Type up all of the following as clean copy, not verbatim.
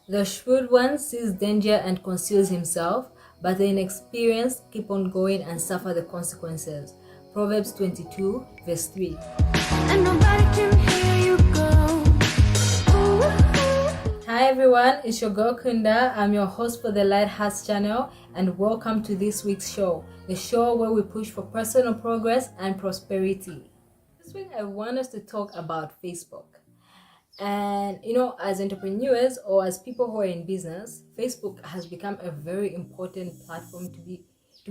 The shrewd one sees danger and conceals himself, but the inexperienced keep on going and suffer the consequences. Proverbs 22, verse 3. And nobody can hear you go. Hi everyone, it's your girl Kunda. I'm your host for the Lighthouse channel, and welcome to this week's show, the show where we push for personal progress and prosperity. This week I want us to talk about Facebook. And as entrepreneurs or as people who are in business, Facebook has become a very important platform to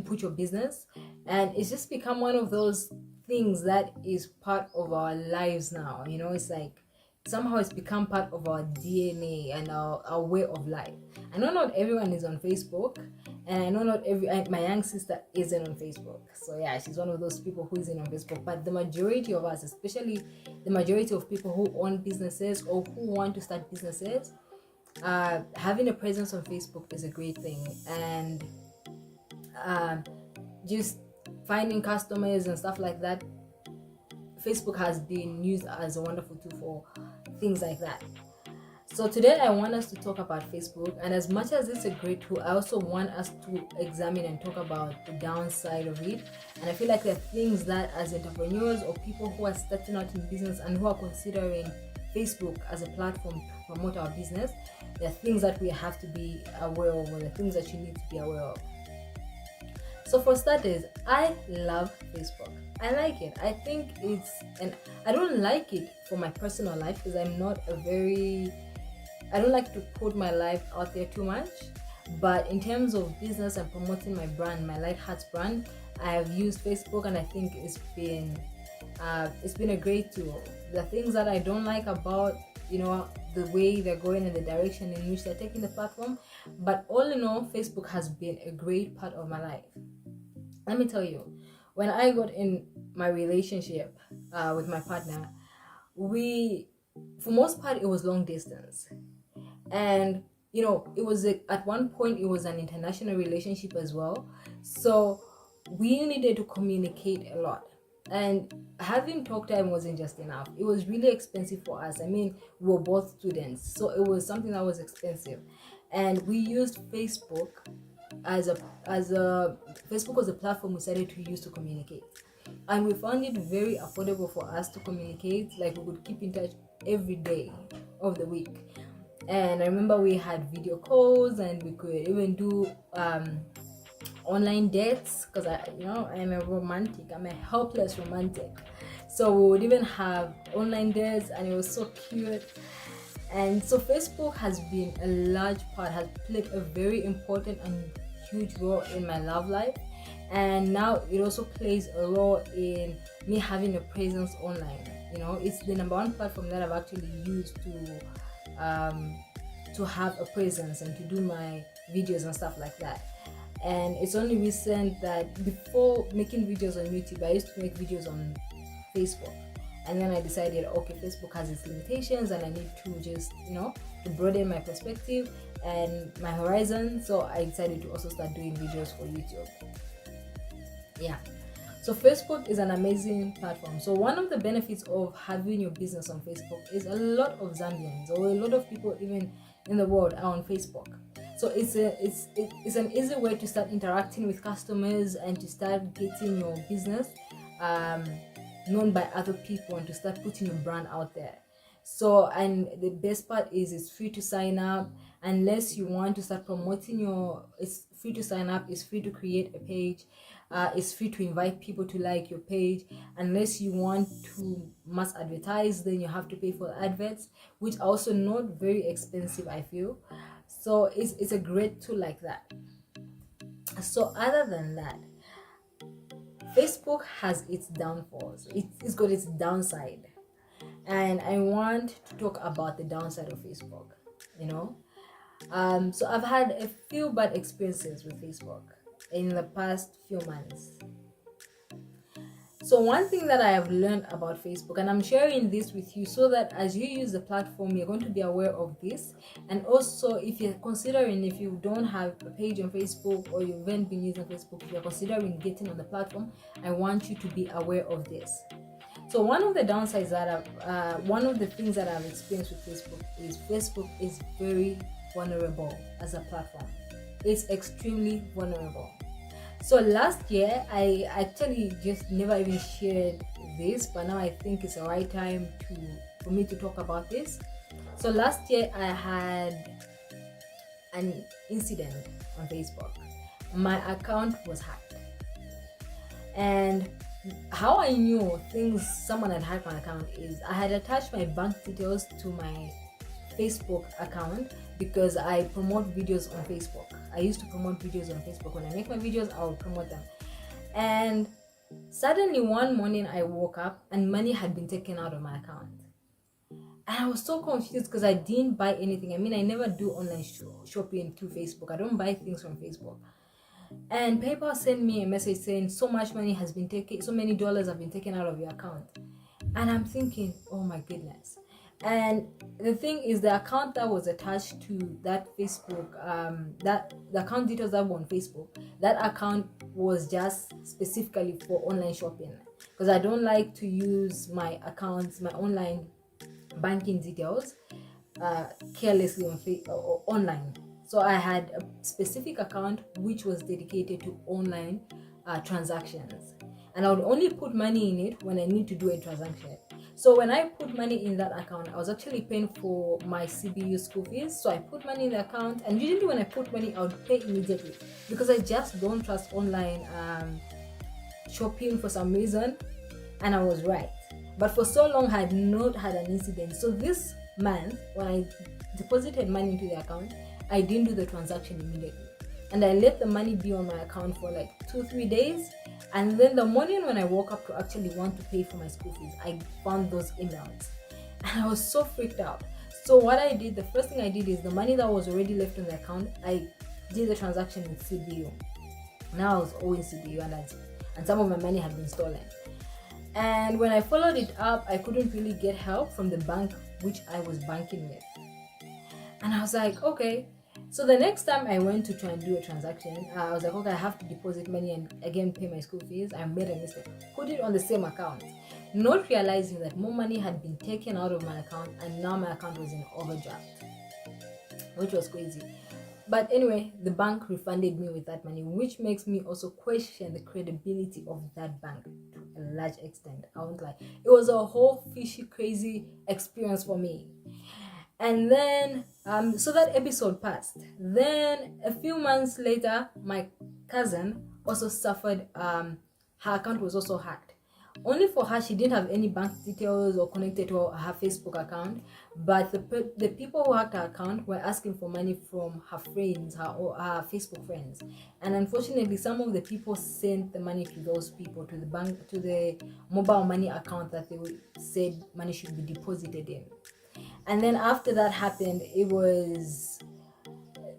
put your business, and it's just become one of those things that is part of our lives now. It's like somehow it's become part of our DNA and our way of life. I know not everyone is on Facebook, and I know not my young sister isn't on Facebook. So yeah, she's one of those people who isn't on Facebook. But the majority of us, especially the majority of people who own businesses or who want to start businesses, having a presence on Facebook is a great thing. And just finding customers and stuff like that, Facebook has been used as a wonderful tool for things like that. So today I want us to talk about Facebook, and as much as it's a great tool, I also want us to examine and talk about the downside of it. And I feel like there are things that as entrepreneurs or people who are starting out in business and who are considering Facebook as a platform to promote our business, there are things that we have to be aware of, or the things that you need to be aware of. So for starters, I love Facebook. I like it. I think and I don't like it for my personal life because I don't like to put my life out there too much. But in terms of business and promoting my brand, my Light Hearts brand, I have used Facebook, and I think it's been a great tool. The things that I don't like about the way they're going and the direction in which they're taking the platform, but all in all, Facebook has been a great part of my life. Let me tell you, when I got in my relationship with my partner, for most part, it was long distance. And it was at one point it was an international relationship as well, so we needed to communicate a lot, and having talk time wasn't just enough. It was really expensive for us. I mean, we were both students, so it was something that was expensive, and we used Facebook as a Facebook was a platform we started to use to communicate, and we found it very affordable for us to communicate. Like, we could keep in touch every day of the week. And I remember we had video calls, and we could even do online dates, because I'm a romantic. I'm a helpless romantic. So we would even have online dates, and it was so cute. And so Facebook has been a large part, has played a very important and huge role in my love life. And now it also plays a role in me having a presence online. It's the number one platform that I've actually used to have a presence and to do my videos and stuff like that. And it's only recent that before making videos on YouTube, I used to make videos on Facebook. And then I decided, okay, Facebook has its limitations and I need to just, to broaden my perspective and my horizon. So I decided to also start doing videos for YouTube. Yeah. So Facebook is an amazing platform. So one of the benefits of having your business on Facebook is a lot of Zambians, or a lot of people even in the world, are on Facebook. So it's an easy way to start interacting with customers and to start getting your business known by other people and to start putting your brand out there. So, and the best part is it's free to sign up. Unless you want to start promoting it's free to sign up, it's free to create a page, it's free to invite people to like your page. Unless you want to mass advertise, then you have to pay for adverts, which are also not very expensive, I feel. So it's a great tool like that. So other than that, Facebook has its downfalls. It's got its downside, and I want to talk about the downside of Facebook. So I've had a few bad experiences with Facebook in the past few months. So one thing that I have learned about Facebook, and I'm sharing this with you so that as you use the platform, you're going to be aware of this. And also, if you don't have a page on Facebook, or you haven't been using Facebook, if you're considering getting on the platform, I want you to be aware of this. So one of the downsides one of the things that I've experienced with Facebook is very vulnerable as a platform. It's extremely vulnerable. So last year, I actually just never even shared this, but now I think it's the right time for me to talk about this. So last year, I had an incident on Facebook. My account was hacked, and how I knew someone had hacked my account is I had attached my bank details to my Facebook account because I promote videos on Facebook. I used to promote videos on Facebook. When I make my videos, I will promote them. And suddenly one morning I woke up and money had been taken out of my account. And I was so confused because I didn't buy anything. I mean, I never do online shopping through Facebook. I don't buy things from Facebook. And PayPal sent me a message saying so much money has been taken, so many dollars have been taken out of your account. And I'm thinking, oh my goodness. And the thing is, the account that was attached to that Facebook, the account details that were on Facebook, that account was just specifically for online shopping. Because I don't like to use my accounts, my online banking details, carelessly or online. So I had a specific account which was dedicated to online transactions, and I would only put money in it when I need to do a transaction. So when I put money in that account, I was actually paying for my CBU school fees. So I put money in the account, and usually when I put money, I would pay immediately because I just don't trust online shopping for some reason. And I was right. But for so long, I had not had an incident. So this month, when I deposited money into the account, I didn't do the transaction immediately. And I let the money be on my account for like 2-3 days. And then the morning when I woke up to actually want to pay for my school fees, I found those emails. And I was so freaked out. So what I did, the first thing I did is the money that was already left on the account, I did the transaction with CBU. Now I was owing CBU and some of my money had been stolen. And when I followed it up, I couldn't really get help from the bank which I was banking with. And I was like, okay. So the next time I went to try and do a transaction, I was like, okay, I have to deposit money and again pay my school fees. I made a mistake. Put it on the same account, not realizing that more money had been taken out of my account and now my account was in overdraft, which was crazy. But anyway, the bank refunded me with that money, which makes me also question the credibility of that bank to a large extent. I won't lie. It was a whole fishy, crazy experience for me. And then, so that episode passed. Then a few months later, my cousin also suffered, her account was also hacked. Only for her, she didn't have any bank details or connected to her Facebook account, but the people who hacked her account were asking for money from her friends, her Facebook friends. And unfortunately, some of the people sent the money to those people, to the bank, to the mobile money account that they said money should be deposited in. And then after that happened,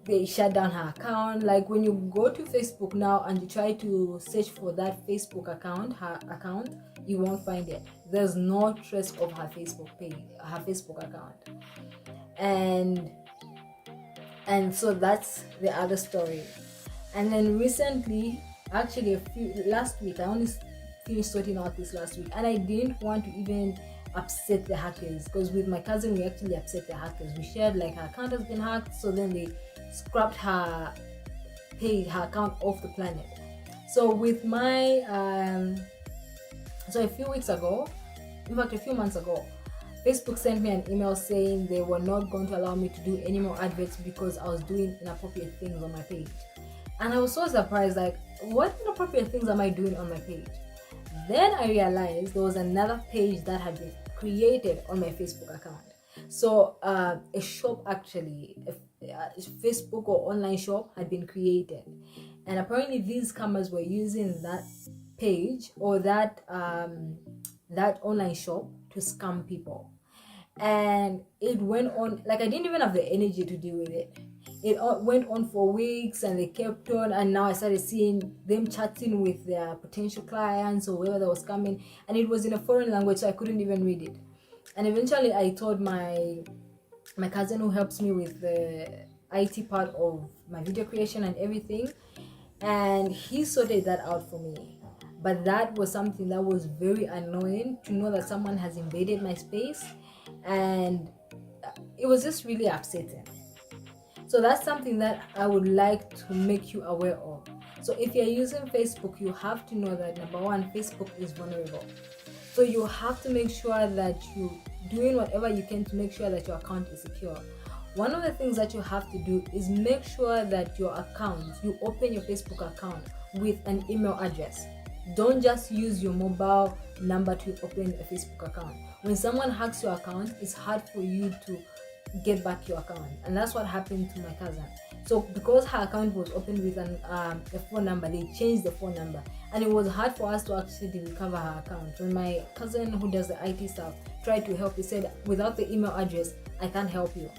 they shut down her account. Like when you go to Facebook now and you try to search for that Facebook account, her account, you won't find it. There's no trace of her Facebook page, her Facebook account. And so that's the other story. And then recently, actually last week, I only finished sorting out this last week, and I didn't want to even upset the hackers, because with my cousin we actually upset the hackers. We shared like her account has been hacked, so then they scrapped her account off the planet. So with my so a few months ago, Facebook sent me an email saying they were not going to allow me to do any more adverts because I was doing inappropriate things on my page. And I was so surprised, like, what inappropriate things am I doing on my page? Then I realized there was another page that had been created on my Facebook account. So a shop, actually, a Facebook or online shop had been created, and apparently these scammers were using that page or that online shop to scam people. And it went on, like, I didn't even have the energy to deal with it. It went on for weeks, and they kept on, and now I started seeing them chatting with their potential clients or whoever that was coming, and it was in a foreign language, so I couldn't even read it. And eventually I told my cousin, who helps me with the IT part of my video creation and everything, and he sorted that out for me. But that was something that was very annoying, to know that someone has invaded my space, and it was just really upsetting. So that's something that I would like to make you aware of. So if you're using Facebook, you have to know that number one, Facebook is vulnerable. So you have to make sure that you're doing whatever you can to make sure that your account is secure. One of the things that you have to do is make sure that your account, you open your Facebook account with an email address. Don't just use your mobile number to open a Facebook account. When someone hacks your account, it's hard for you to get back your account, and that's what happened to my cousin. So because her account was opened with a phone number, they changed the phone number, and it was hard for us to actually recover her account. When my cousin who does the IT stuff tried to help, he said, without the email address, I can't help you.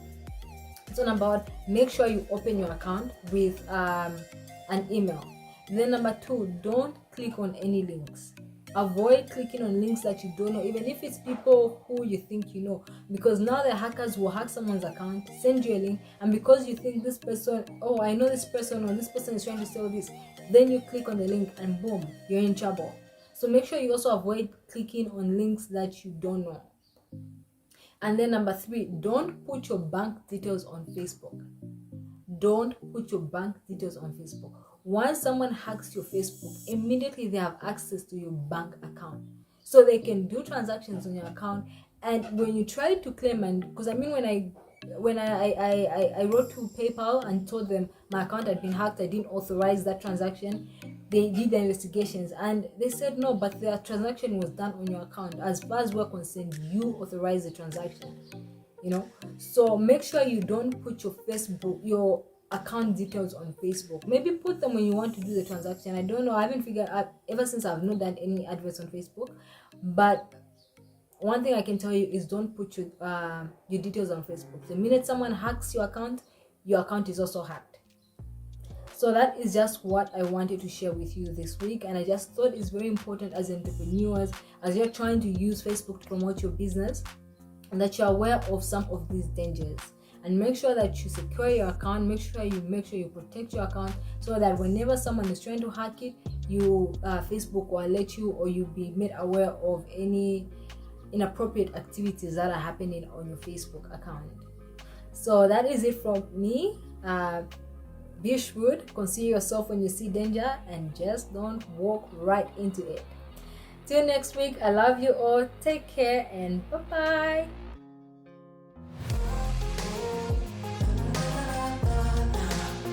So number one, make sure you open your account with an email. Then number two, don't click on any links. Avoid clicking on links that you don't know, even if it's people who you think you know, because now the hackers will hack someone's account, send you a link, and because you think this person, oh, I know this person, or this person is trying to sell this, then you click on the link and boom, you're in trouble. So make sure you also avoid clicking on links that you don't know. And then number three, don't put your bank details on Facebook. Don't put your bank details on Facebook. Once someone hacks your Facebook, immediately they have access to your bank account. So they can do transactions on your account. And when you try to claim, and because I mean, when I wrote to PayPal and told them my account had been hacked, I didn't authorize that transaction. They did the investigations and they said no, but the transaction was done on your account. As far as we're concerned, you authorized the transaction. So make sure you don't put your account details on Facebook. Maybe put them when you want to do the transaction. I don't know, I haven't figured out ever since I've not done any adverts on Facebook. But one thing I can tell you is don't put your details on Facebook. The minute someone hacks your account is also hacked. So that is just what I wanted to share with you this week, and I just thought it's very important as entrepreneurs, as you're trying to use Facebook to promote your business, and that you're aware of some of these dangers, and make sure that you secure your account. Make sure you protect your account, so that whenever someone is trying to hack it, Facebook will alert you, or you'll be made aware of any inappropriate activities that are happening on your Facebook account. So that is it from me. Be shrewd, consider yourself when you see danger, and just don't walk right into it. Till next week, I love you all. Take care and bye-bye.